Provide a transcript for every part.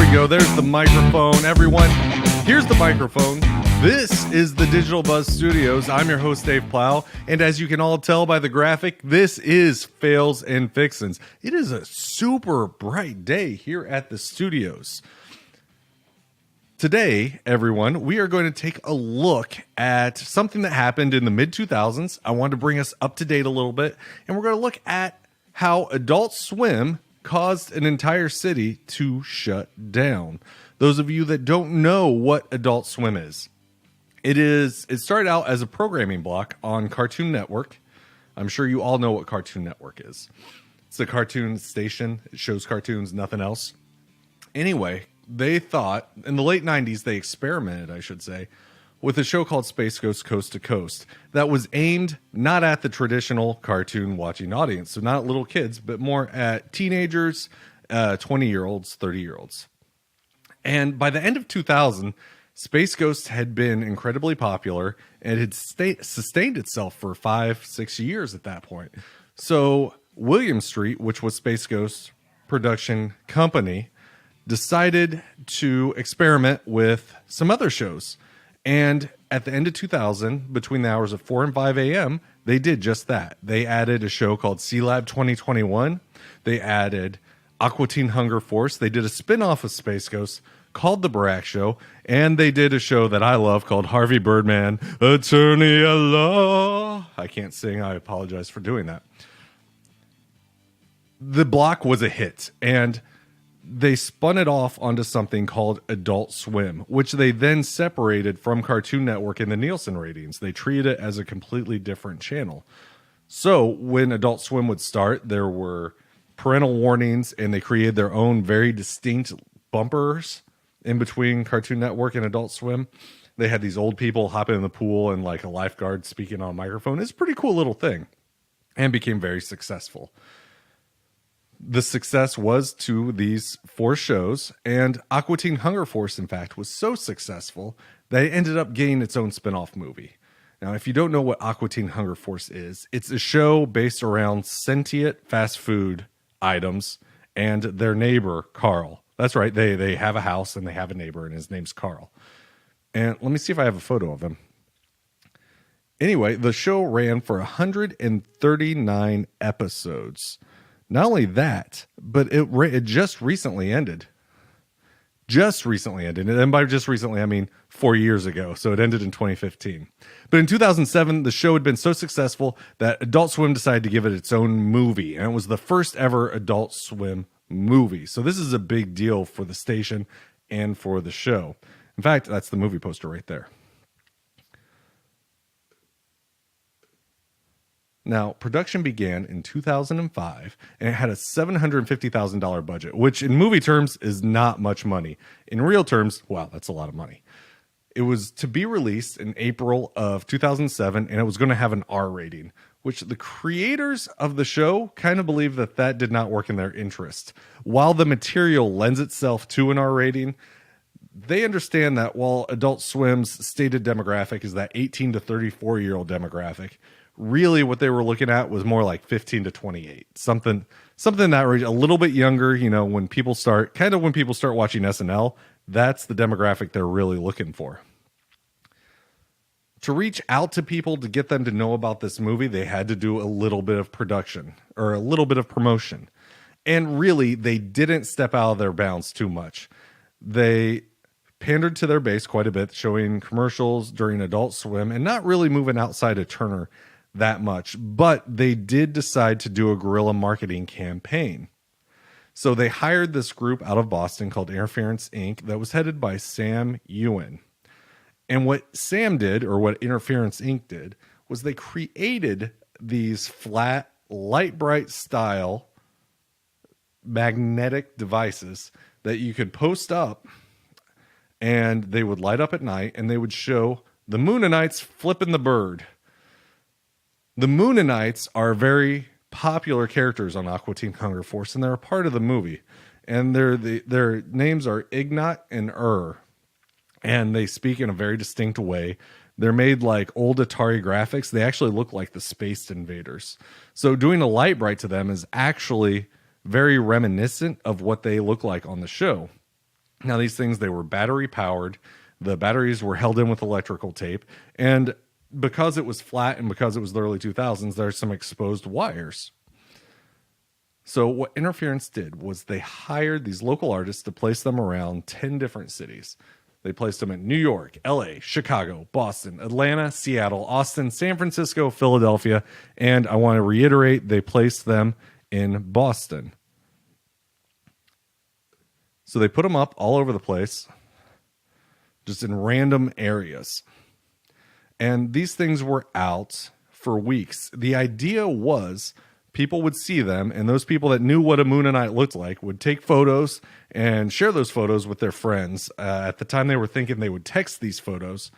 we go. There's the microphone. Everyone, here's the microphone. This is the Digital Buzz Studios. I'm your host, Dave Plough. And as you can all tell by the graphic, this is Fails and Fixins. It is a super bright day here at the studios. Today, everyone, we are going to take a look at something that happened in the mid-2000s. I wanted to bring us up to date a little bit. And we're going to look at how Adult Swim caused an entire city to shut down. Those of you that don't know what Adult Swim is, it started out as a programming block on Cartoon Network. I'm sure you all know what Cartoon Network is. It's a cartoon station. It shows cartoons, nothing else. Anyway, they thought, in the late 90s, they experimented, I should say, with a show called Space Ghost Coast to Coast that was aimed not at the traditional cartoon watching audience, so not at little kids, but more at teenagers, 20-year-olds, 30-year-olds. And by the end of 2000, Space Ghost had been incredibly popular and had sustained itself for 5-6 years at that point. So William Street, which was Space Ghost's production company, decided to experiment with some other shows. And at the end of 2000, between the hours of 4 and 5 a.m., they did just that. They added a show called Sea Lab 2021. They added Aqua Teen Hunger Force. They did a spin-off of Space Ghost called The Barack Show. And they did a show that I love called Harvey Birdman, Attorney at Law. I can't sing. I apologize for doing that. The block was a hit. And they spun it off onto something called Adult Swim, which they then separated from Cartoon Network in the Nielsen ratings. They treated it as a completely different channel. So when Adult Swim would start, there were parental warnings, and they created their own very distinct bumpers in between Cartoon Network and Adult Swim. They had these old people hopping in the pool and like a lifeguard speaking on a microphone. It's a pretty cool little thing, and became very successful. The success was to these 4 shows, and Aqua Teen Hunger Force, in fact, was so successful that it ended up getting its own spin-off movie. Now, if you don't know what Aqua Teen Hunger Force is, it's a show based around sentient fast food items and their neighbor, Carl. That's right, they have a house and they have a neighbor, and his name's Carl. And let me see if I have a photo of him. Anyway, the show ran for 139 episodes. Not only that, but it just recently ended. Just recently ended. And by just recently, I mean 4 years ago. So it ended in 2015. But in 2007, the show had been so successful that Adult Swim decided to give it its own movie. And it was the first ever Adult Swim movie. So this is a big deal for the station and for the show. In fact, that's the movie poster right there. Now, production began in 2005, and it had a $750,000 budget, which in movie terms is not much money. In real terms, wow, that's a lot of money. It was to be released in April of 2007, and it was going to have an R rating, which the creators of the show kind of believe that did not work in their interest. While the material lends itself to an R rating, they understand that while Adult Swim's stated demographic is that 18 to 34-year-old demographic, really what they were looking at was more like 15 to 28, something that range, a little bit younger. You know, when people start watching SNL, that's the demographic they're really looking for. To reach out to people to get them to know about this movie, they had to do a little bit of production or a little bit of promotion. And really, they didn't step out of their bounds too much. They pandered to their base quite a bit, showing commercials during Adult Swim and not really moving outside of Turner that much, but they did decide to do a guerrilla marketing campaign. So they hired this group out of Boston called Interference Inc. that was headed by Sam Ewan. And what Sam did, or what Interference Inc. did, was they created these flat, light bright style magnetic devices that you could post up, and they would light up at night, and they would show the Mooninites flipping the bird. The Mooninites are very popular characters on Aqua Teen Hunger Force, and they're a part of the movie. And their names are Ignat and and they speak in a very distinct way. They're made like old Atari graphics. They actually look like the Space Invaders. So doing a light bright to them is actually very reminiscent of what they look like on the show. Now, these things, they were battery powered. The batteries were held in with electrical tape. And because it was flat and because it was the early 2000s, there's some exposed wires. So what Interference did was they hired these local artists to place them around 10 different cities. They placed them in New York, LA, Chicago, Boston, Atlanta, Seattle, Austin, San Francisco, Philadelphia, and I want to reiterate, they placed them in Boston. So they put them up all over the place, just in random areas. And these things were out for weeks. The idea was people would see them, and those people that knew what a Moonite looked like would take photos and share those photos with their friends. At the time, they were thinking they would text these photos,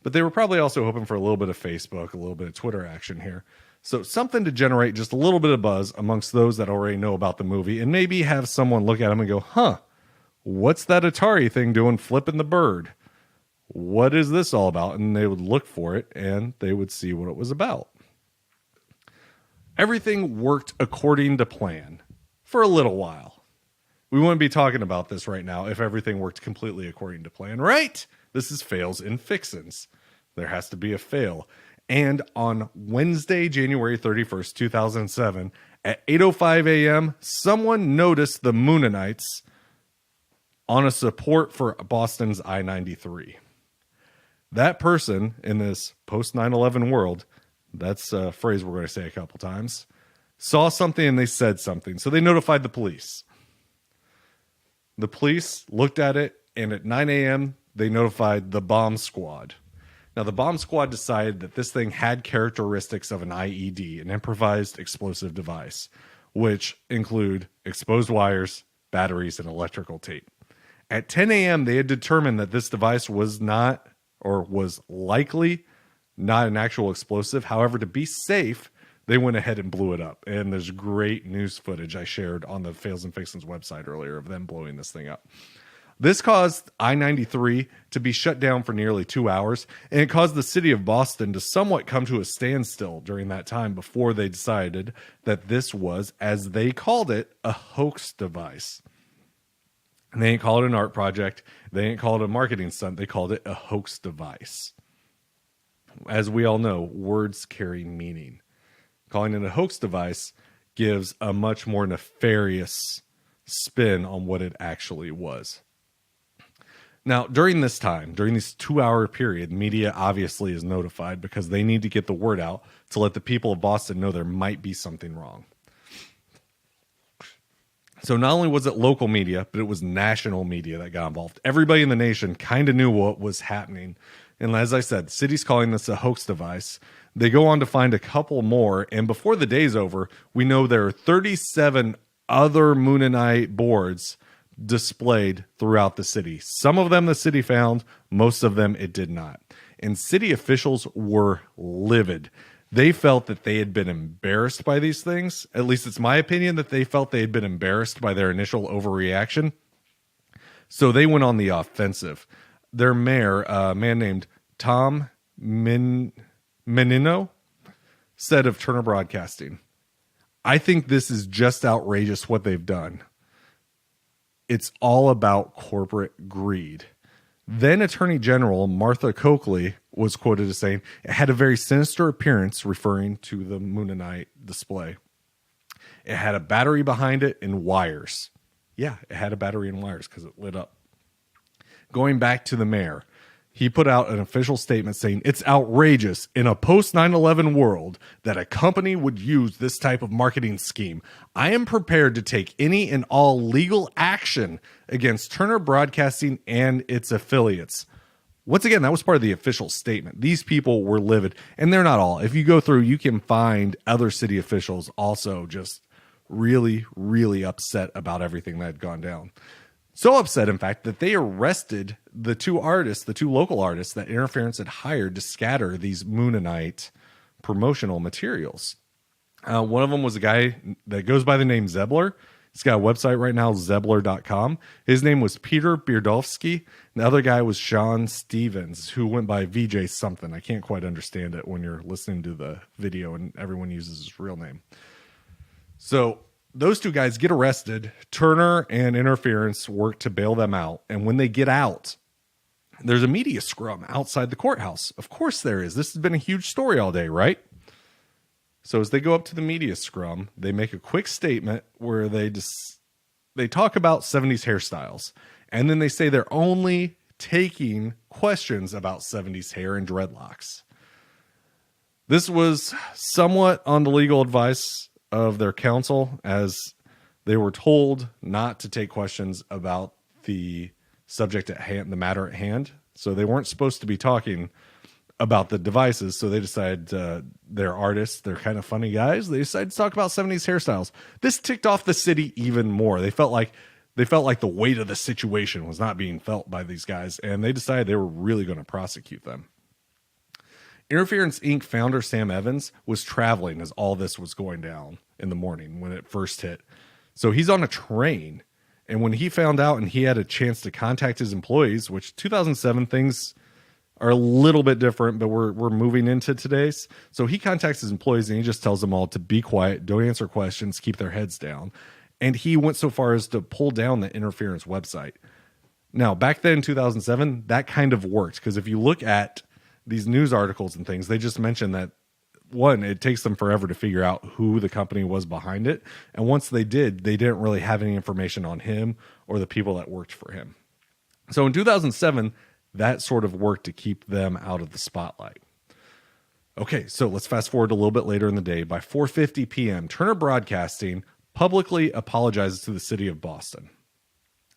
but they were probably also hoping for a little bit of Facebook, a little bit of Twitter action here. So something to generate just a little bit of buzz amongst those that already know about the movie, and maybe have someone look at them and go, huh, what's that Atari thing doing flipping the bird? What is this all about? And they would look for it, and they would see what it was about. Everything worked according to plan for a little while. We wouldn't be talking about this right now if everything worked completely according to plan, right? This is fails and fixins. There has to be a fail. And on Wednesday, January 31st, 2007, at 8:05 a.m., someone noticed the Mooninites on a support for Boston's I-93. That person in this post 9/11 world, that's a phrase we're going to say a couple times, saw something and they said something. So they notified the police. The police looked at it, and at 9 a.m., they notified the bomb squad. Now, the bomb squad decided that this thing had characteristics of an IED, an improvised explosive device, which include exposed wires, batteries, and electrical tape. At 10 a.m., they had determined that this device was not, or was likely not, an actual explosive. However, to be safe, they went ahead and blew it up. And there's great news footage I shared on the Fails and Fixins website earlier of them blowing this thing up. This caused I-93 to be shut down for nearly 2 hours, and it caused the city of Boston to somewhat come to a standstill during that time before they decided that this was, as they called it, a hoax device. And they didn't call it an art project. They didn't call it a marketing stunt. They called it a hoax device. As we all know, words carry meaning. Calling it a hoax device gives a much more nefarious spin on what it actually was. Now, during this time, during this 2-hour period, media obviously is notified because they need to get the word out to let the people of Boston know there might be something wrong. So not only was it local media, but it was national media that got involved. Everybody in the nation kind of knew what was happening. And as I said, the city's calling this a hoax device. They go on to find a couple more. And before the day's over, we know there are 37 other Moonite boards displayed throughout the city. Some of them the city found, most of them it did not. And city officials were livid. They felt that they had been embarrassed by these things. At least it's my opinion that they felt they had been embarrassed by their initial overreaction. So they went on the offensive. Their mayor, a man named Tom Menino, said of Turner Broadcasting, "I think this is just outrageous what they've done. It's all about corporate greed." Then Attorney General Martha Coakley was quoted as saying, "It had a very sinister appearance," referring to the Moonite display. "It had a battery behind it and wires." Yeah, it had a battery and wires because it lit up. Going back to the mayor, he put out an official statement saying, "It's outrageous in a post 9/11 world that a company would use this type of marketing scheme. I am prepared to take any and all legal action against Turner Broadcasting and its affiliates." Once again, that was part of the official statement. These people were livid, and they're not all. If you go through, you can find other city officials also just really, really upset about everything that had gone down. So upset, in fact, that they arrested the two local artists that Interference had hired to scatter these Moonite promotional materials. One of them was a guy that goes by the name Zebler. He's got a website right now, Zebler.com. His name was Peter Bierdowski. The other guy was Sean Stevens, who went by VJ something. I can't quite understand it when you're listening to the video and everyone uses his real name. So those two guys get arrested. Turner and Interference work to bail them out. And when they get out, there's a media scrum outside the courthouse. Of course there is. This has been a huge story all day, right? So as they go up to the media scrum, they make a quick statement where they talk about 70s hairstyles. And then they say they're only taking questions about 70s hair and dreadlocks. This was somewhat on the legal advice of their counsel, as they were told not to take questions about the subject at hand, the matter at hand. So they weren't supposed to be talking about the devices. So they decided, they're artists, they're kind of funny guys. They decided to talk about 70s hairstyles. This ticked off the city even more. They felt like the weight of the situation was not being felt by these guys, and they decided they were really going to prosecute them. Interference Inc. founder Sam Evans was traveling as all this was going down in the morning when it first hit. So he's on a train, and when he found out and he had a chance to contact his employees, which 2007 things are a little bit different, but we're moving into today's. So he contacts his employees and he just tells them all to be quiet, don't answer questions, keep their heads down. And he went so far as to pull down the Interference website. Now, back then in 2007, that kind of worked, because if you look at these news articles and things, they just mentioned that, one, it takes them forever to figure out who the company was behind it. And once they did, they didn't really have any information on him or the people that worked for him. So in 2007, that sort of worked to keep them out of the spotlight. Okay, so let's fast forward a little bit later in the day. By 4:50 p.m., Turner Broadcasting publicly apologizes to the city of Boston.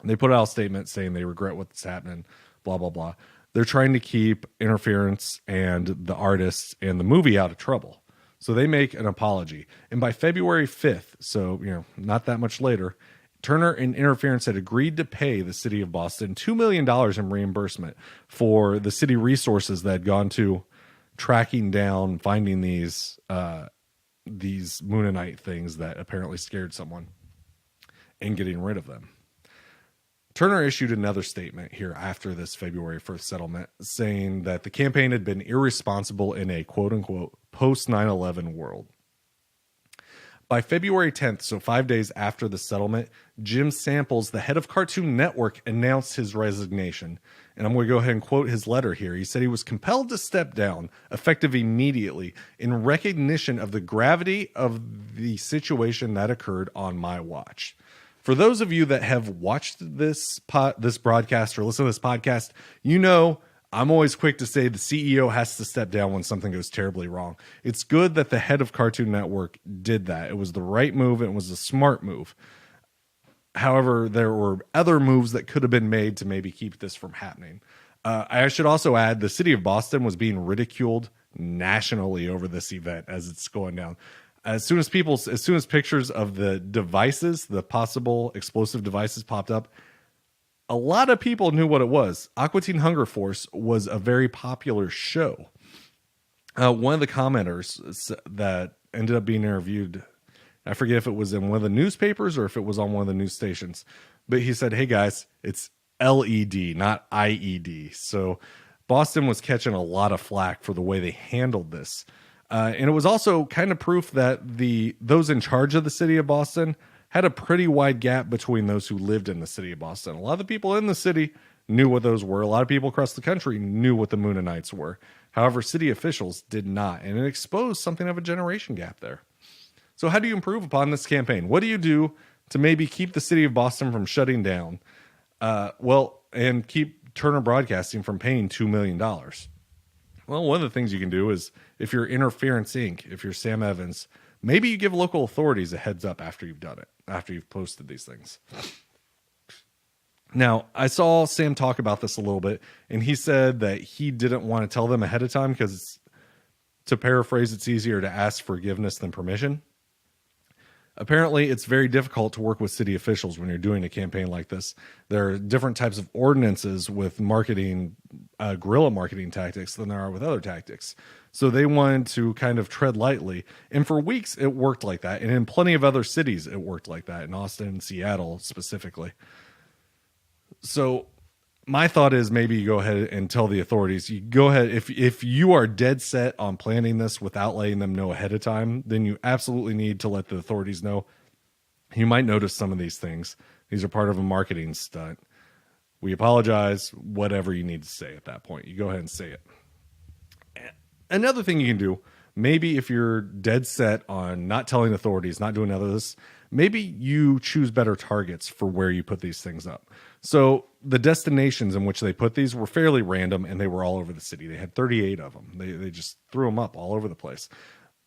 They put out a statement saying they regret what's happening, blah, blah, blah. They're trying to keep Interference and the artists and the movie out of trouble. So they make an apology. And by February 5th, so, not that much later, Turner and Interference had agreed to pay the city of Boston $2 million in reimbursement for the city resources that had gone to tracking down, finding these Moonite things that apparently scared someone and getting rid of them. Turner issued another statement here after this February 1st settlement, saying that the campaign had been irresponsible in a quote-unquote post 9/11 world. By February 10th, so 5 days after the settlement, Jim Samples, the head of Cartoon Network, announced his resignation. And I'm going to go ahead and quote his letter here. He said he was compelled to step down, effective immediately, in recognition of the gravity of the situation that occurred on my watch. For those of you that have watched this broadcast or listened to this podcast, I'm always quick to say the CEO has to step down when something goes terribly wrong. It's good that the head of Cartoon Network did that. It was the right move. It was a smart move. However, there were other moves that could have been made to maybe keep this from happening. I should also add the city of Boston was being ridiculed nationally over this event as it's going down. As soon as pictures of the devices, the possible explosive devices popped up, a lot of people knew what it was. Aqua Teen Hunger Force was a very popular show. One of the commenters that ended up being interviewed, I forget if it was in one of the newspapers or if it was on one of the news stations, but he said, "Hey guys, it's LED, not IED." So Boston was catching a lot of flack for the way they handled this. And it was also kind of proof that those in charge of the city of Boston had a pretty wide gap between those who lived in the city of Boston. A lot of the people in the city knew what those were. A lot of people across the country knew what the Mooninites were. However, city officials did not, and it exposed something of a generation gap there. So how do you improve upon this campaign? What do you do to maybe keep the city of Boston from shutting down? And keep Turner Broadcasting from paying $2 million. Well, one of the things you can do is, if you're Interference Inc., if you're Sam Evans, maybe you give local authorities a heads up after you've done it, after you've posted these things. Now, I saw Sam talk about this a little bit, and he said that he didn't want to tell them ahead of time because, to paraphrase, it's easier to ask forgiveness than permission. Apparently, it's very difficult to work with city officials when you're doing a campaign like this. There are different types of ordinances with marketing, guerrilla marketing tactics than there are with other tactics. So they wanted to kind of tread lightly. And for weeks, it worked like that. And in plenty of other cities, it worked like that. In Austin and Seattle specifically. So my thought is maybe you go ahead and tell the authorities. You go ahead, if you are dead set on planning this without letting them know ahead of time, then you absolutely need to let the authorities know. You might notice some of these things. These are part of a marketing stunt. We apologize, whatever you need to say at that point. You go ahead and say it. Another thing you can do, maybe if you're dead set on not telling authorities, not doing none of this, maybe you choose better targets for where you put these things up. So the destinations in which they put these were fairly random, and they were all over the city. They had 38 of them. They just threw them up all over the place.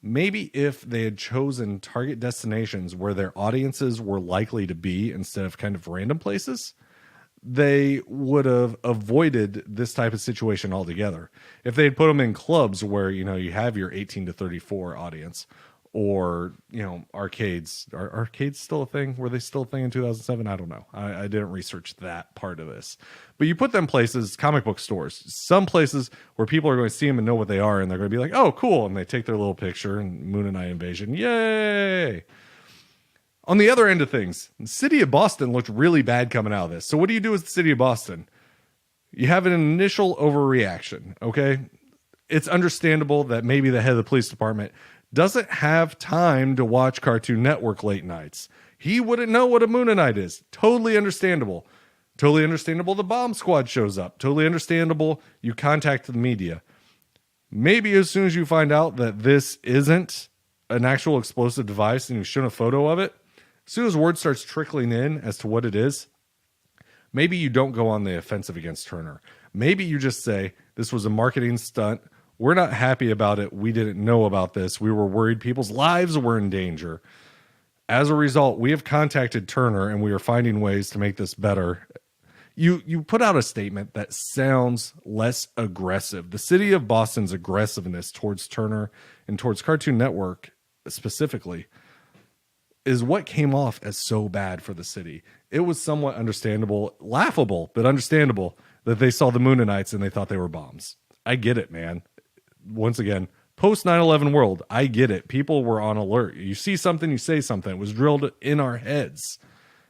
Maybe if they had chosen target destinations where their audiences were likely to be instead of kind of random places, they would have avoided this type of situation altogether. If they had put them in clubs where, you have your 18 to 34 audience, or, arcades. Are arcades still a thing? Were they still a thing in 2007? I don't know. I didn't research that part of this. But you put them places, comic book stores, some places where people are going to see them and know what they are, and they're going to be like, oh, cool. And they take their little picture and Moonite invasion. Yay! On the other end of things, the city of Boston looked really bad coming out of this. So what do you do with the city of Boston? You have an initial overreaction, okay? It's understandable that maybe the head of the police department doesn't have time to watch Cartoon Network late nights. He wouldn't know what a Moonite is. Totally understandable. Totally understandable the bomb squad shows up. Totally understandable you contact the media. Maybe as soon as you find out that this isn't an actual explosive device and you show a photo of it, as soon as word starts trickling in as to what it is, maybe you don't go on the offensive against Turner. Maybe you just say, this was a marketing stunt. We're not happy about it. We didn't know about this. We were worried people's lives were in danger. As a result, we have contacted Turner and we are finding ways to make this better. You put out a statement that sounds less aggressive. The city of Boston's aggressiveness towards Turner and towards Cartoon Network specifically is what came off as so bad for the city. It was somewhat understandable, laughable, but understandable that they saw the Mooninites and they thought they were bombs. I get it, man. Once again, post 9/11 world, I get it. People were on alert. You see something, you say something. It was drilled in our heads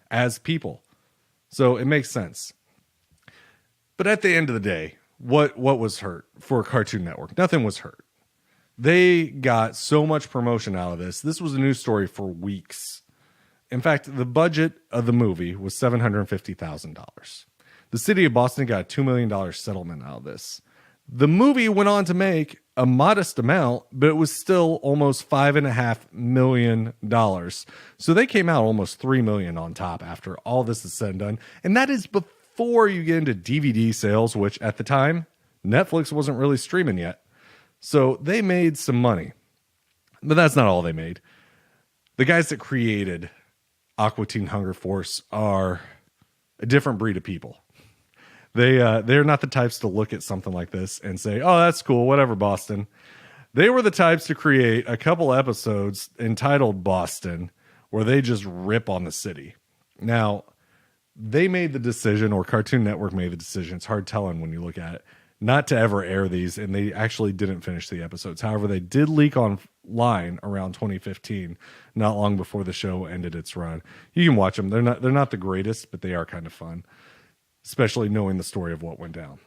as people. So it makes sense. But at the end of the day, what was hurt for Cartoon Network? Nothing was hurt. They got so much promotion out of this. This was a news story for weeks. In fact, the budget of the movie was $750,000. The city of Boston got a $2 million settlement out of this. The movie went on to make a modest amount, but it was still almost $5.5 million. So they came out almost $3 million on top after all this is said and done. And that is before you get into DVD sales, which at the time, Netflix wasn't really streaming yet. So they made some money, but that's not all they made. The guys that created Aqua Teen Hunger Force are a different breed of people. They're not the types to look at something like this and say, oh, that's cool, whatever, Boston. They were the types to create a couple episodes entitled Boston where they just rip on the city. Now, they made the decision, or Cartoon Network made the decision, it's hard telling when you look at it, not to ever air these, and they actually didn't finish the episodes. However, they did leak online around 2015, not long before the show ended its run. You can watch them. They're not the greatest, but they are kind of fun, especially knowing the story of what went down.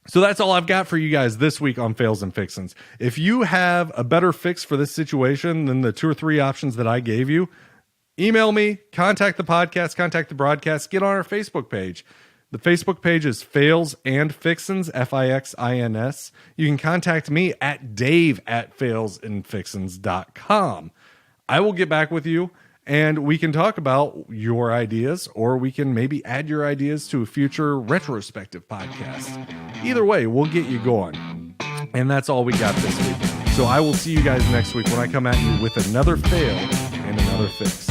So that's all I've got for you guys this week on Fails and Fixins. If you have a better fix for this situation than the 2 or 3 options that I gave you, email me, contact the podcast, contact the broadcast, get on our Facebook page. The Facebook page is Fails and Fixins, Fixins. You can contact me at dave@failsandfixins.com. I will get back with you and we can talk about your ideas, or we can maybe add your ideas to a future retrospective podcast. Either way, we'll get you going. And that's all we got this week. So I will see you guys next week when I come at you with another fail and another fix.